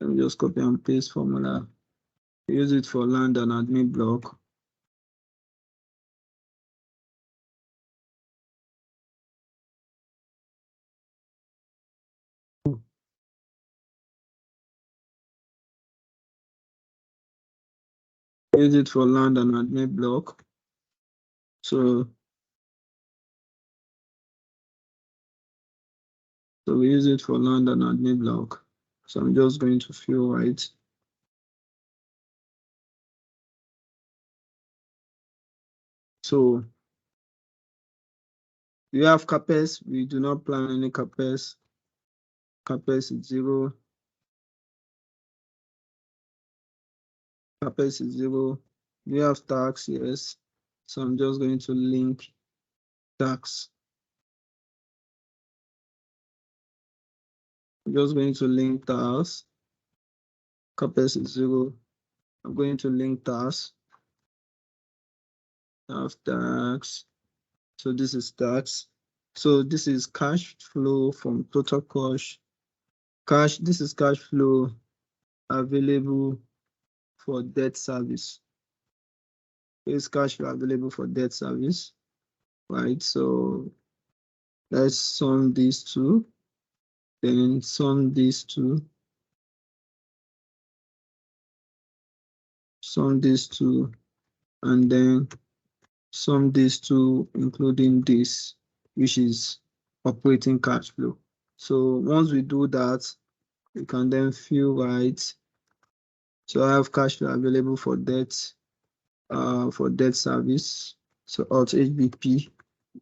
Let me just copy and paste formula. Use it for land and admin block. Use it for land and admin block. So we use it for land and admin block. So I'm just going to fill right. So we have CAPEX. We do not plan any CAPEX. CAPEX is 0. CAPEX is 0. We have tax, yes. So I'm just going to link tax. I'm just going to link tax. CAPEX is 0. I'm going to link tax. Have tax. So this is tax. So this is cash flow from total cash. This is cash flow available for debt service. This cash flow available for debt service, right? So let's sum these two, then sum these two, sum these two, and then sum these two, including this, which is operating cash flow. So once we do that, we can then fill right. So I have cash flow available for debt service. So Alt HBP.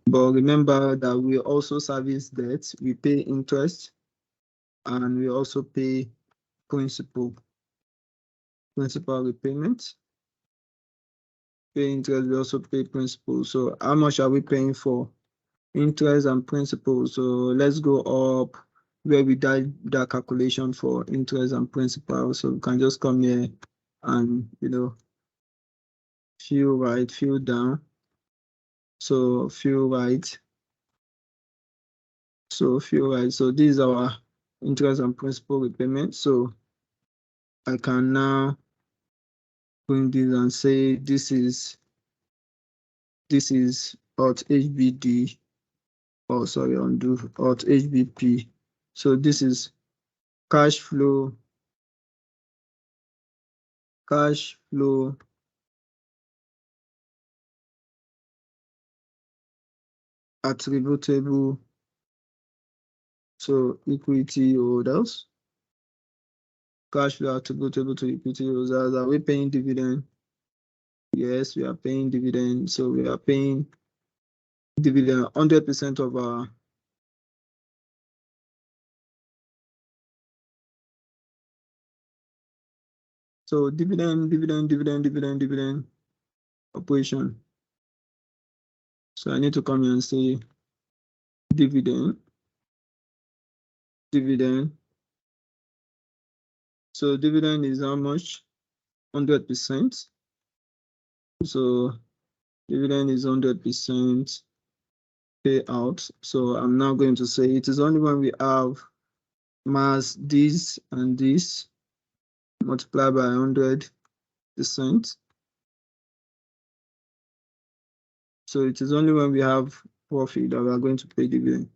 But remember that we also service debt, we pay interest, and we also pay principal repayment. Pay interest, we also pay principal. So how much are we paying for interest and principal? So let's go up where we did that calculation for interest and principal. So we can just come here and fill right, fill down. So fill right. So fill right. So this is our interest and principal repayment. So I can now bring this and say this is Alt HBD, or sorry, undo Alt HBP. So this is cash flow attributable to equity holders. Cash flow attributable to equity holders. Are we paying dividend? Yes, we are paying dividend. So we are paying dividend 100% of our dividend operation. So I need to come here and say dividend. So dividend is how much? 100%. So dividend is 100% payout. So I'm now going to say it is only when we have mass this and this multiplied by 100%. So it is only when we have profit that we are going to pay dividend.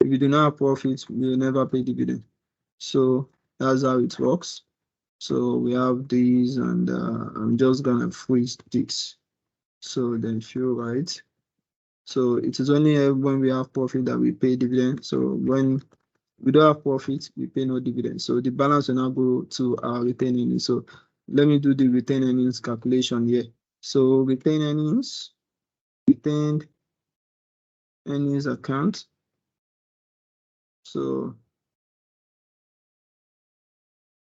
If you do not have profit, we will never pay dividend. So that's how it works. So we have these, and I'm just gonna freeze this. So then fill right. So it is only when we have profit that we pay dividend. So when we don't have profit, we pay no dividend. So the balance will now go to our retained earnings. So let me do the retained earnings calculation here. So retained earnings account. So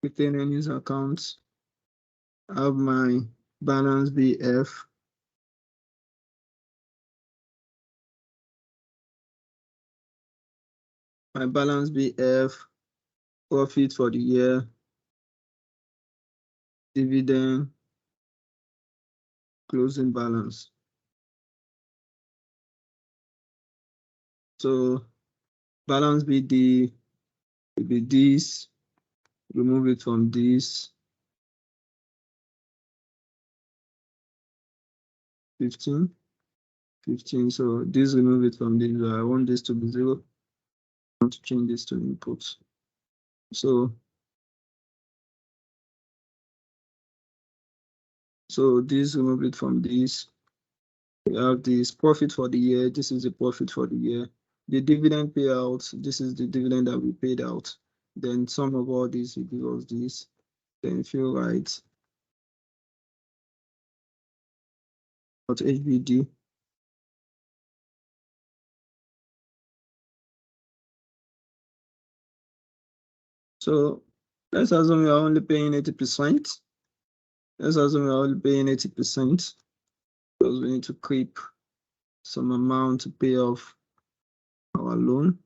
retained earnings account, I have my balance BF. My balance BF, profit for the year, dividend, closing balance. So balance BD will be this, remove it from this 15. So this, remove it from this. I want this to be 0. I want to change this to input. So this, remove it from this. We have this profit for the year. This is the profit for the year. The dividend payout, this is the dividend that we paid out. Then sum of all this will give us this. Then if you write HBD, so let's assume we are only paying 80%. Let's assume we are only paying 80% because we need to keep some amount to pay off our loan.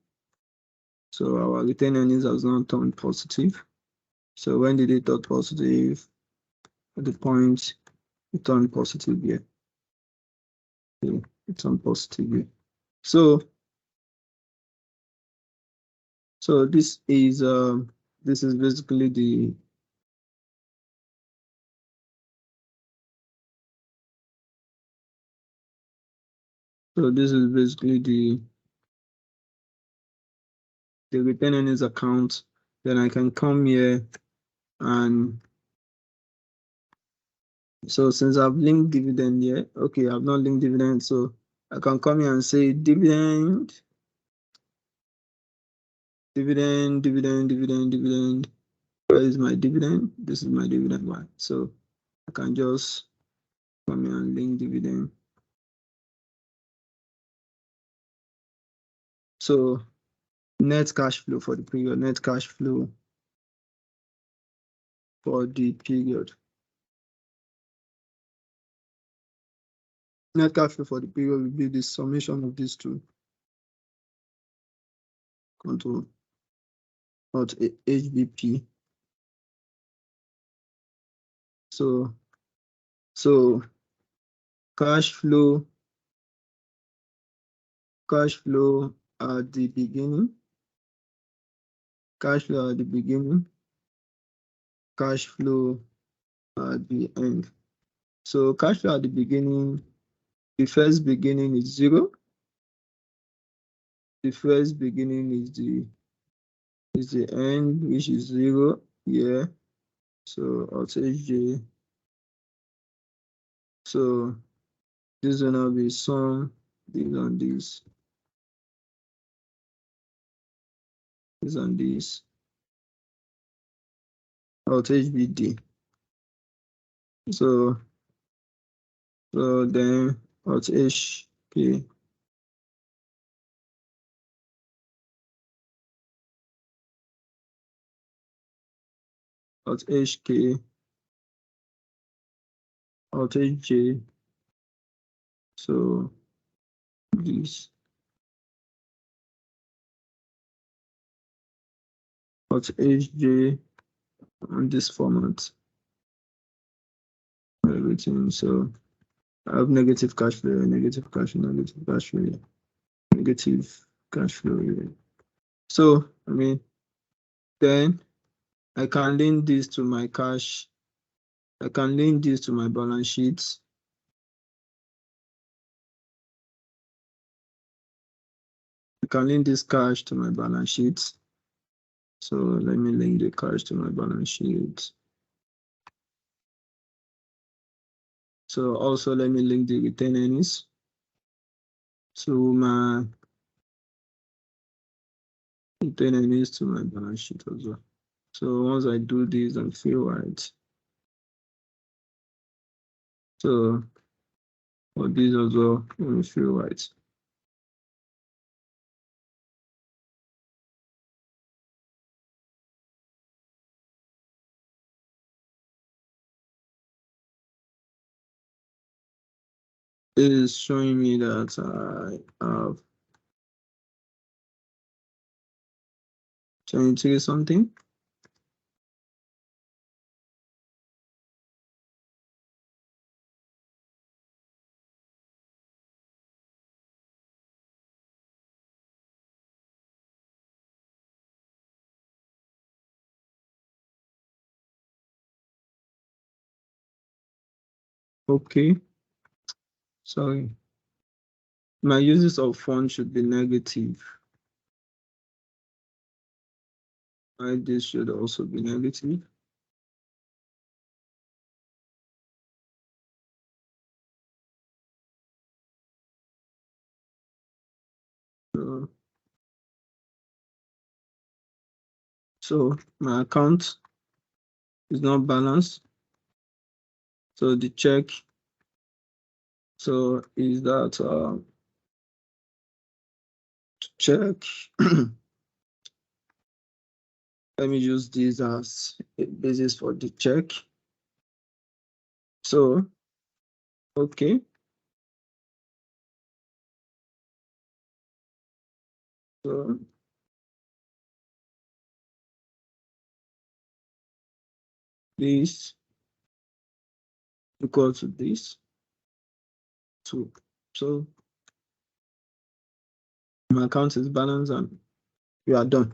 So our retained earnings has not turned positive. So when did it turn positive? At the point it turned positive here. Okay, it turned positive here. So this is basically the retained earnings account. Then I can come here, and so since I've linked dividend here, okay, I've not linked dividend, so I can come here and say dividend. Where is my dividend? This is my dividend one. So I can just come here and link dividend. So net cash flow for the period, net cash flow for the period. Net cash flow for the period will be the summation of these two. Control Alt HBP. So cash flow at the beginning, cash flow at the beginning, cash flow at the end. So cash flow at the beginning, the first beginning is 0. The first beginning is the end, which is 0 here. So I'll say J. So this will now be sum, this and this. This and this. I'll take HBD. So then Alt HK. Alt HK. Alt HJ. So this. Alt HJ on this format. Everything. So I have negative cash flow, negative cash flow, negative cash flow, negative cash flow. So I mean, then I can link this to my cash. I can link this to my balance sheet. I can link this cash to my balance sheet. So let me link the cash to my balance sheet. So also let me link the retained earnings to my retained earnings to my balance sheet as well. So once I do this and feel right, so for this as well, let me feel right. It is showing me that I have 23 something. Okay, sorry. My uses of funds should be negative. This should also be negative. So my account is not balanced. So the check, so is that check. Let me use this as a basis for the check. So, okay. So this equal to this. So my account is balanced and we are done.